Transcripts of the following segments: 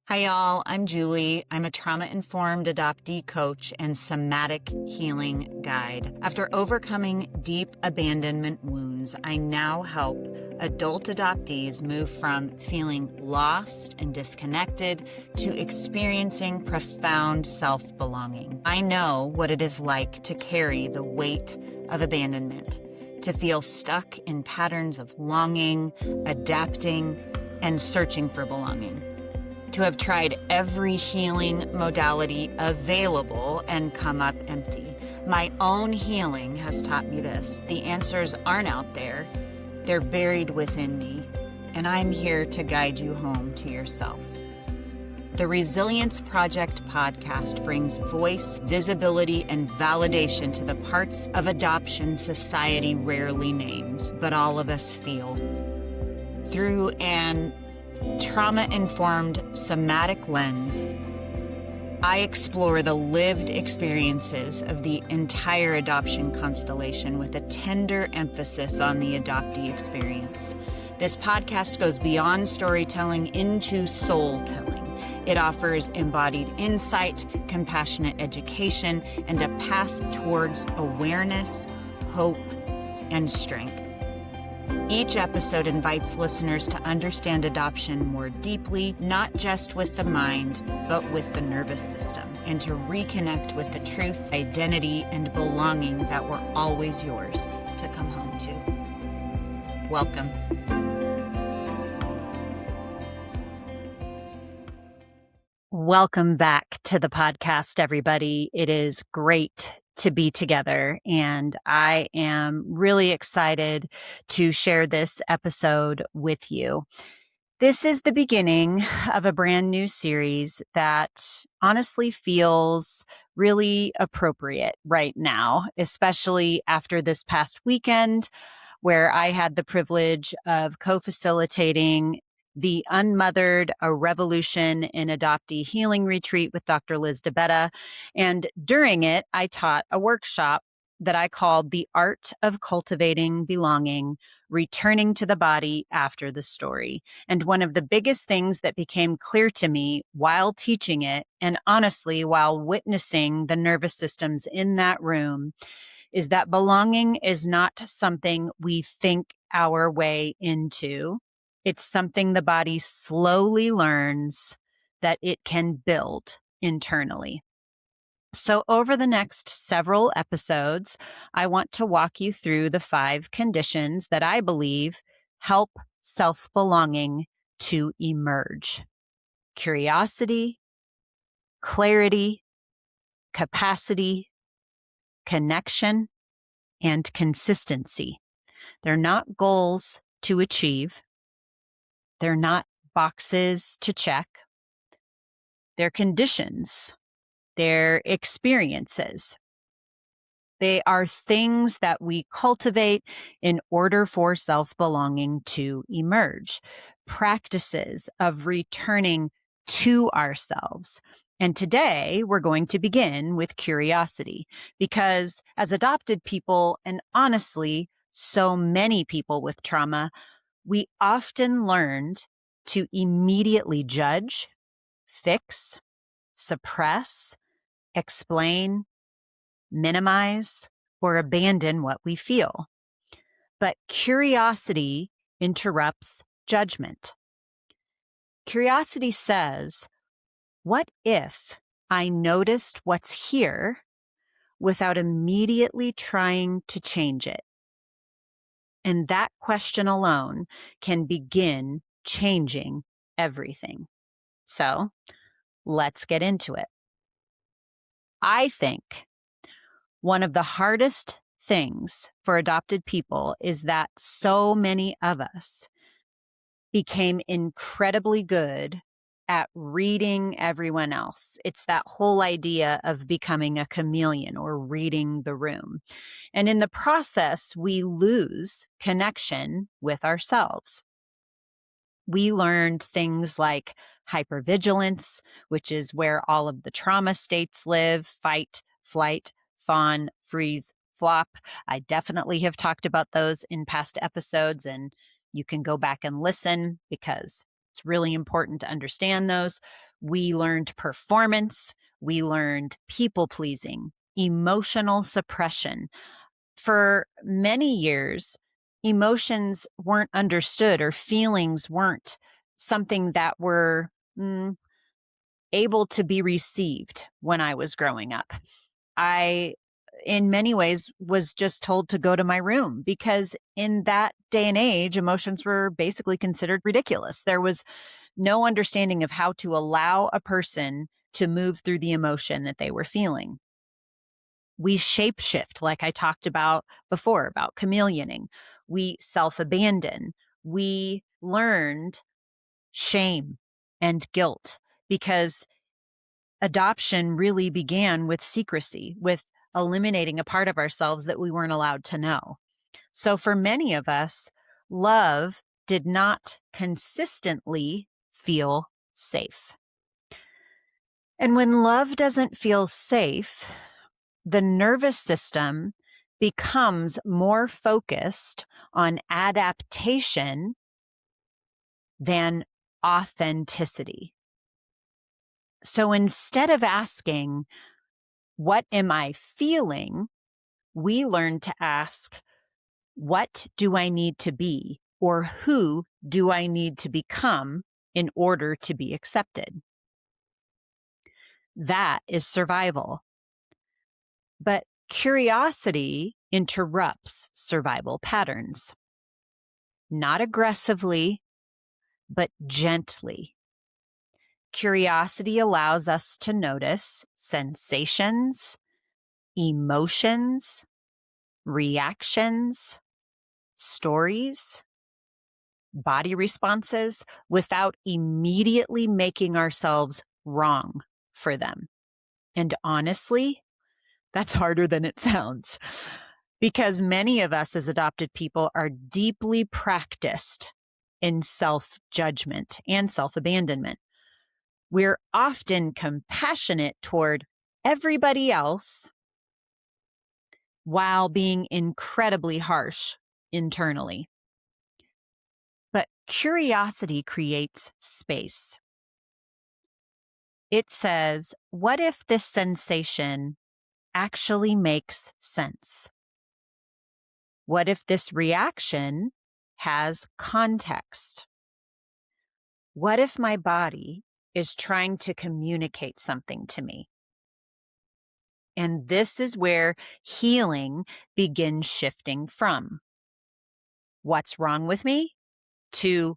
Hi, y'all. I'm Julie. I'm a trauma-informed adoptee coach and somatic healing guide. After overcoming deep abandonment wounds, I now help adult adoptees move from feeling lost and disconnected to experiencing profound self-belonging. I know what it is like to carry the weight of abandonment, to feel stuck in patterns of longing, adapting, and searching for belonging. To have tried every healing modality available and come up empty. My own healing has taught me this. The answers aren't out there. They're buried within me, and I'm here to guide you home to yourself. The Resilience Project podcast brings voice, visibility, and validation to the parts of adoption society rarely names, but all of us feel. Through an trauma-informed somatic lens, I explore the lived experiences of the entire adoption constellation with a tender emphasis on the adoptee experience. This podcast goes beyond storytelling into soul-telling. It offers embodied insight, compassionate education, and a path towards awareness, hope, and strength. Each episode invites listeners to understand adoption more deeply, not just with the mind, but with the nervous system, and to reconnect with the truth, identity, and belonging that were always yours to come home to. Welcome. Welcome back to the podcast, everybody. It is great to be together, and I am really excited to share this episode with you. This is the beginning of a brand new series that honestly feels really appropriate right now, especially after this past weekend where I had the privilege of co-facilitating the Unmothered, a Revolution in Adoptee Healing Retreat with Dr. Liz DeBetta. And during it, I taught a workshop that I called The Art of Cultivating Belonging, Returning to the Body After the Story. And one of the biggest things that became clear to me while teaching it, and honestly, while witnessing the nervous systems in that room, is that belonging is not something we think our way into. It's something the body slowly learns that it can build internally. So over the next several episodes, I want to walk you through the 5 conditions that I believe help self-belonging to emerge: curiosity, clarity, capacity, connection, and consistency. They're not goals to achieve. They're not boxes to check. They're conditions. They're experiences. They are things that we cultivate in order for self-belonging to emerge. Practices of returning to ourselves. And today we're going to begin with curiosity, because as adopted people, and honestly, so many people with trauma, we often learned to immediately judge, fix, suppress, explain, minimize, or abandon what we feel. But curiosity interrupts judgment. Curiosity says, what if I noticed what's here without immediately trying to change it? And that question alone can begin changing everything. So let's get into it. I think one of the hardest things for adopted people is that so many of us became incredibly good at reading everyone else. It's that whole idea of becoming a chameleon or reading the room. And in the process, we lose connection with ourselves. We learned things like hypervigilance, which is where all of the trauma states live: fight, flight, fawn, freeze, flop. I definitely have talked about those in past episodes, and you can go back and listen because It's really important to understand those. We learned performance. We learned people pleasing, emotional suppression. For many years, emotions weren't understood or feelings weren't something that were able to be received when I was growing up. I, in many ways, was just told to go to my room because in that day and age, emotions were basically considered ridiculous. There was no understanding of how to allow a person to move through the emotion that they were feeling. We shapeshift, like I talked about before, about chameleoning. We self-abandon. We learned shame and guilt because adoption really began with secrecy, with eliminating a part of ourselves that we weren't allowed to know. So for many of us, love did not consistently feel safe. And when love doesn't feel safe, the nervous system becomes more focused on adaptation than authenticity. So instead of asking, what am I feeling? We learn to ask, what do I need to be? Or who do I need to become in order to be accepted? That is survival. But curiosity interrupts survival patterns. Not aggressively, but gently. Curiosity allows us to notice sensations, emotions, reactions, stories, body responses without immediately making ourselves wrong for them. And honestly, that's harder than it sounds because many of us as adopted people are deeply practiced in self-judgment and self-abandonment. We're often compassionate toward everybody else while being incredibly harsh internally. But curiosity creates space. It says, what if this sensation actually makes sense? What if this reaction has context? What if my body is trying to communicate something to me? And this is where healing begins shifting from what's wrong with me to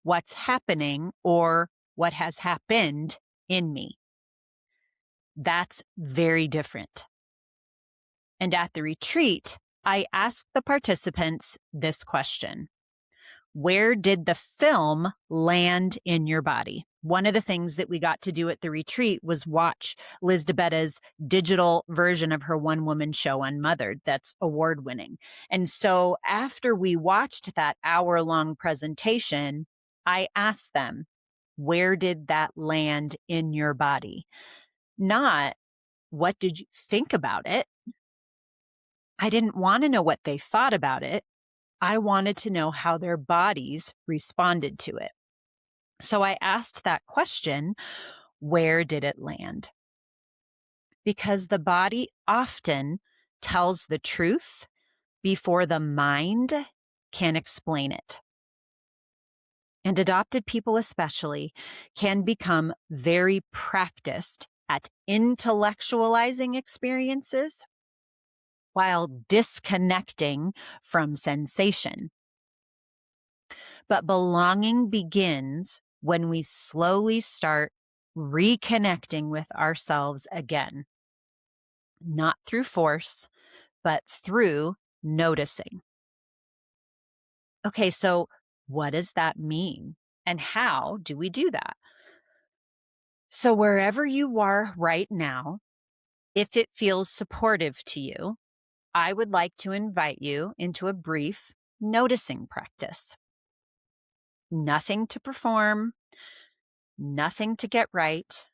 what's happening or what has happened in me. That's very different. And at the retreat, I asked the participants this question. Where did the film land in your body? One of the things that we got to do at the retreat was watch Liz DeBetta's digital version of her one-woman show Unmothered that's award-winning. And so after we watched that hour-long presentation, I asked them, where did that land in your body? Not, what did you think about it? I didn't want to know what they thought about it. I wanted to know how their bodies responded to it. So I asked that question, where did it land? Because the body often tells the truth before the mind can explain it. And adopted people especially can become very practiced at intellectualizing experiences while disconnecting from sensation. But belonging begins when we slowly start reconnecting with ourselves again, not through force, but through noticing. Okay, so what does that mean? And how do we do that? So wherever you are right now, if it feels supportive to you, I would like to invite you into a brief noticing practice. Nothing to perform, nothing to get right.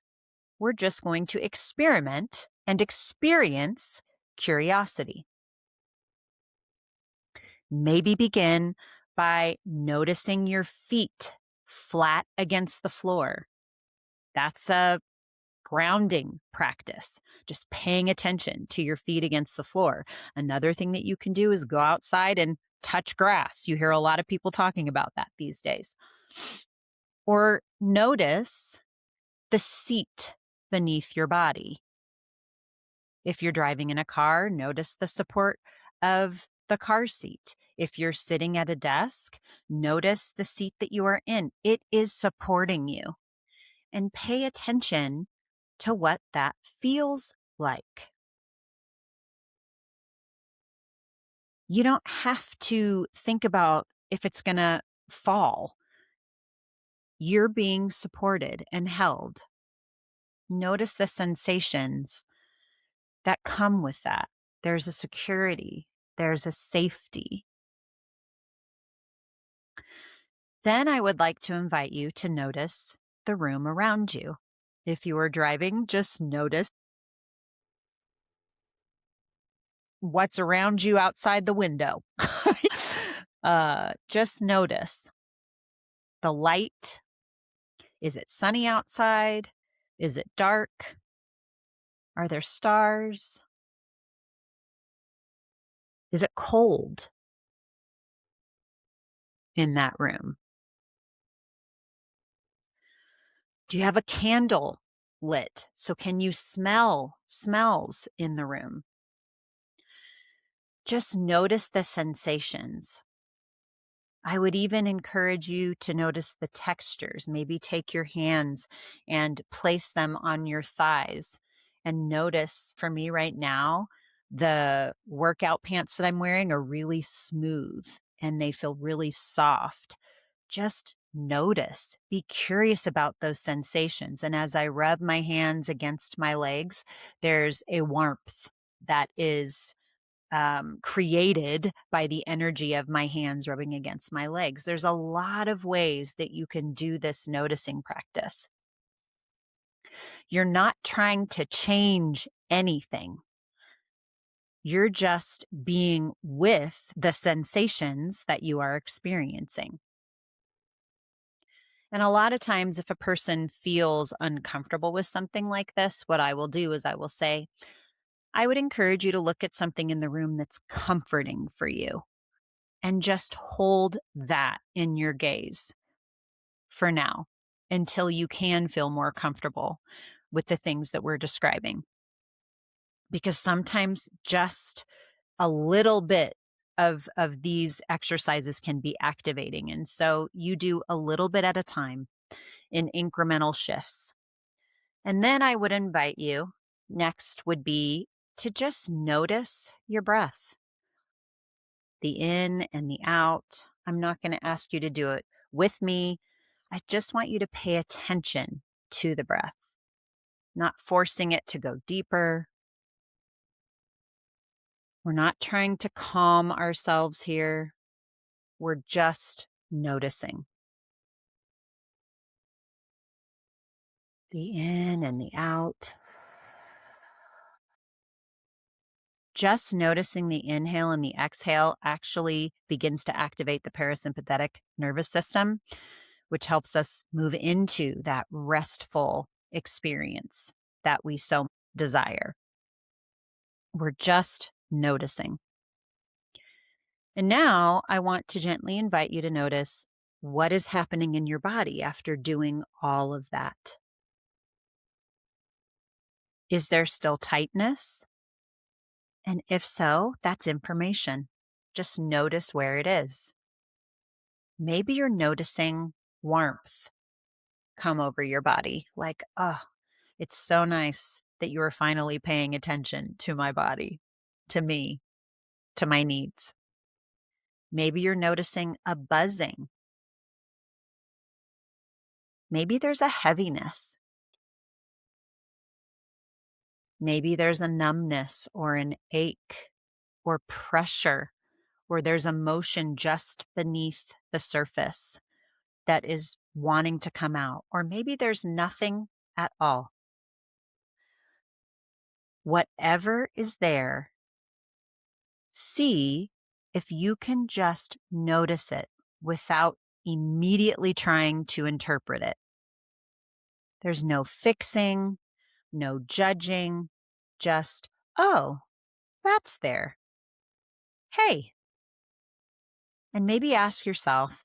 We're just going to experiment and experience curiosity. Maybe begin by noticing your feet flat against the floor. That's a grounding practice, just paying attention to your feet against the floor. Another thing that you can do is go outside and touch grass. You hear a lot of people talking about that these days. Or notice the seat beneath your body. If you're driving in a car, notice the support of the car seat. If you're sitting at a desk, notice the seat that you are in. It is supporting you. And pay attention to what that feels like. You don't have to think about if it's going to fall. You're being supported and held. Notice the sensations that come with that. There's a security, there's a safety. Then I would like to invite you to notice the room around you. If you are driving, just notice what's around you outside the window. Just notice the light. Is it sunny outside? Is it dark? Are there stars? Is it cold in that room? Do you have a candle lit? So can you smell smells in the room? Just notice the sensations. I would even encourage you to notice the textures. Maybe take your hands and place them on your thighs and notice. For me right now, the workout pants that I'm wearing are really smooth and they feel really soft. Just notice, be curious about those sensations. And as I rub my hands against my legs, there's a warmth that is created by the energy of my hands rubbing against my legs. There's a lot of ways that you can do this noticing practice. You're not trying to change anything. You're just being with the sensations that you are experiencing. And a lot of times, if a person feels uncomfortable with something like this, what I will do is I will say, I would encourage you to look at something in the room that's comforting for you and just hold that in your gaze for now until you can feel more comfortable with the things that we're describing. Because sometimes just a little bit of these exercises can be activating. And so you do a little bit at a time in incremental shifts. And then I would invite you, next would be to just notice your breath, the in and the out. I'm not going to ask you to do it with me. I just want you to pay attention to the breath, not forcing it to go deeper. We're not trying to calm ourselves here. We're just noticing. The in and the out. Just noticing the inhale and the exhale actually begins to activate the parasympathetic nervous system, which helps us move into that restful experience that we so desire. We're just noticing. And now I want to gently invite you to notice what is happening in your body after doing all of that. Is there still tightness? And if so, that's information. Just notice where it is. Maybe you're noticing warmth come over your body. Like, oh, it's so nice that you are finally paying attention to my body, to me, to my needs. Maybe you're noticing a buzzing. Maybe there's a heaviness. Maybe there's a numbness or an ache or pressure, or there's emotion just beneath the surface that is wanting to come out. Or maybe there's nothing at all. Whatever is there, see if you can just notice it without immediately trying to interpret it. There's no fixing, no judging, just, oh, that's there. Hey. And maybe ask yourself,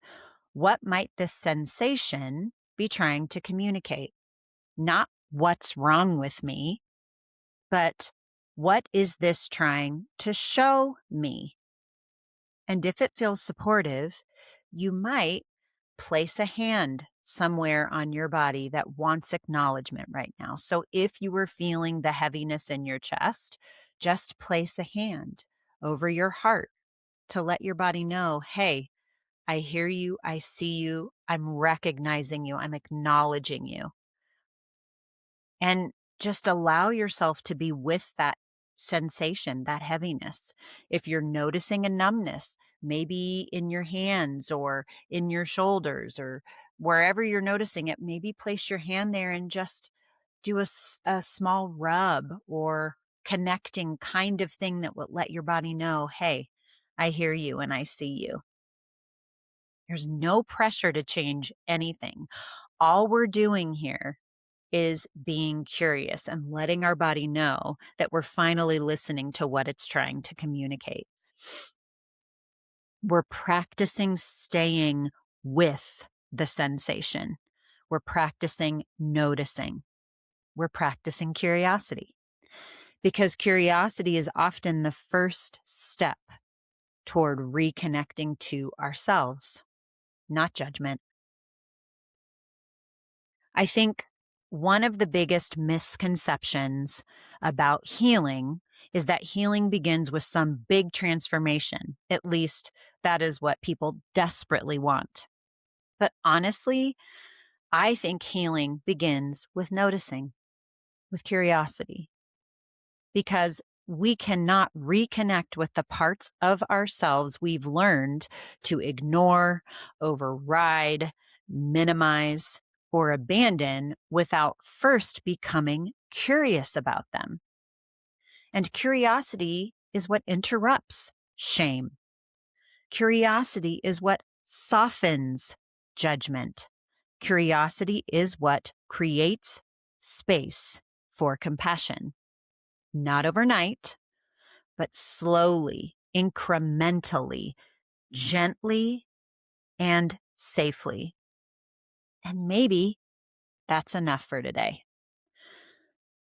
what might this sensation be trying to communicate? Not what's wrong with me, but what is this trying to show me? And if it feels supportive, you might place a hand somewhere on your body that wants acknowledgement right now. So if you were feeling the heaviness in your chest, just place a hand over your heart to let your body know, hey, I hear you, I see you, I'm recognizing you, I'm acknowledging you. And just allow yourself to be with that sensation, that heaviness. If you're noticing a numbness, maybe in your hands or in your shoulders or wherever you're noticing it, maybe place your hand there and just do a small rub or connecting kind of thing that will let your body know, hey, I hear you and I see you. There's no pressure to change anything. All we're doing here is being curious and letting our body know that we're finally listening to what it's trying to communicate. We're practicing staying with the sensation. We're practicing noticing. We're practicing curiosity, because curiosity is often the first step toward reconnecting to ourselves, not judgment. I think one of the biggest misconceptions about healing is that healing begins with some big transformation. At least that is what people desperately want. But honestly, I think healing begins with noticing, with curiosity, because we cannot reconnect with the parts of ourselves we've learned to ignore, override, minimize, or abandon without first becoming curious about them. And curiosity is what interrupts shame. Curiosity is what softens judgment. Curiosity is what creates space for compassion. Not overnight, but slowly, incrementally, gently, and safely. And maybe that's enough for today.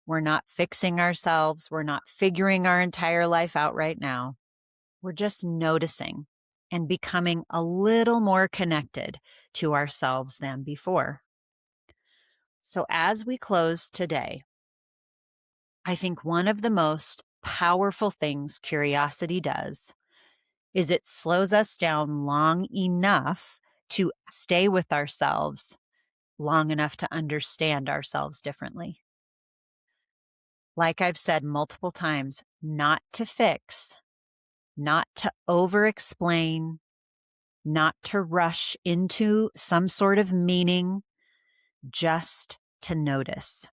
We're not fixing ourselves. We're not figuring our entire life out right now. We're just noticing and becoming a little more connected to ourselves than before. So as we close today, I think one of the most powerful things curiosity does is it slows us down long enough to stay with ourselves, long enough to understand ourselves differently. Like I've said multiple times, not to fix, not to over-explain, not to rush into some sort of meaning, just to notice.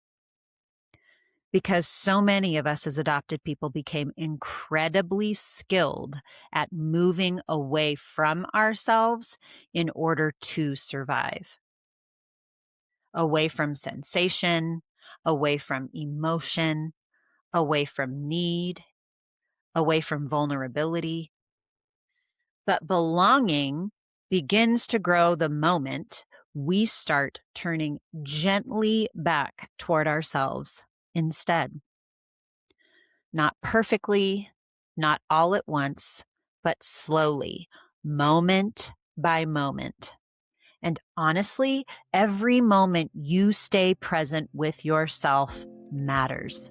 Because so many of us as adopted people became incredibly skilled at moving away from ourselves in order to survive. Away from sensation, away from emotion, away from need, away from vulnerability. But belonging begins to grow the moment we start turning gently back toward ourselves instead. Not perfectly, not all at once, but slowly, moment by moment. And honestly, every moment you stay present with yourself matters,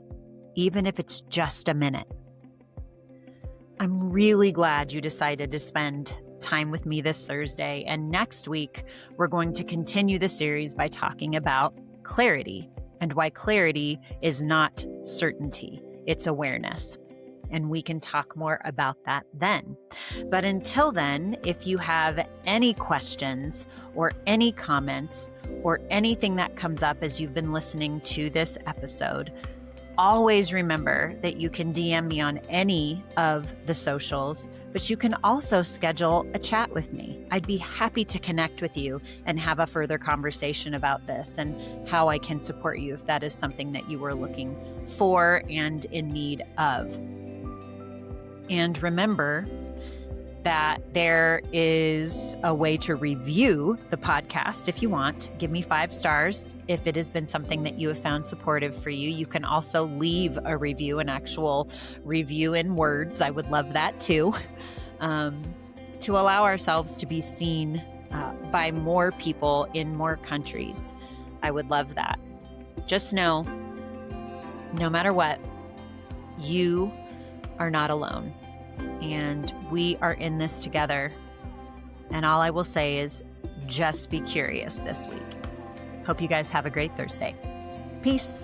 even if it's just a minute. I'm really glad you decided to spend time with me this Thursday. And next week, we're going to continue the series by talking about clarity and why clarity is not certainty, it's awareness. And we can talk more about that then. But until then, if you have any questions or any comments or anything that comes up as you've been listening to this episode, always remember that you can DM me on any of the socials, but you can also schedule a chat with me. I'd be happy to connect with you and have a further conversation about this and how I can support you if that is something that you were looking for and in need of. And remember that there is a way to review the podcast if you want. Give me 5 stars if it has been something that you have found supportive for you. You can also leave a review, an actual review in words. I would love that too, to allow ourselves to be seen by more people in more countries. I would love that. Just know, no matter what, you are not alone. And we are in this together. And all I will say is just be curious this week. Hope you guys have a great Thursday. Peace.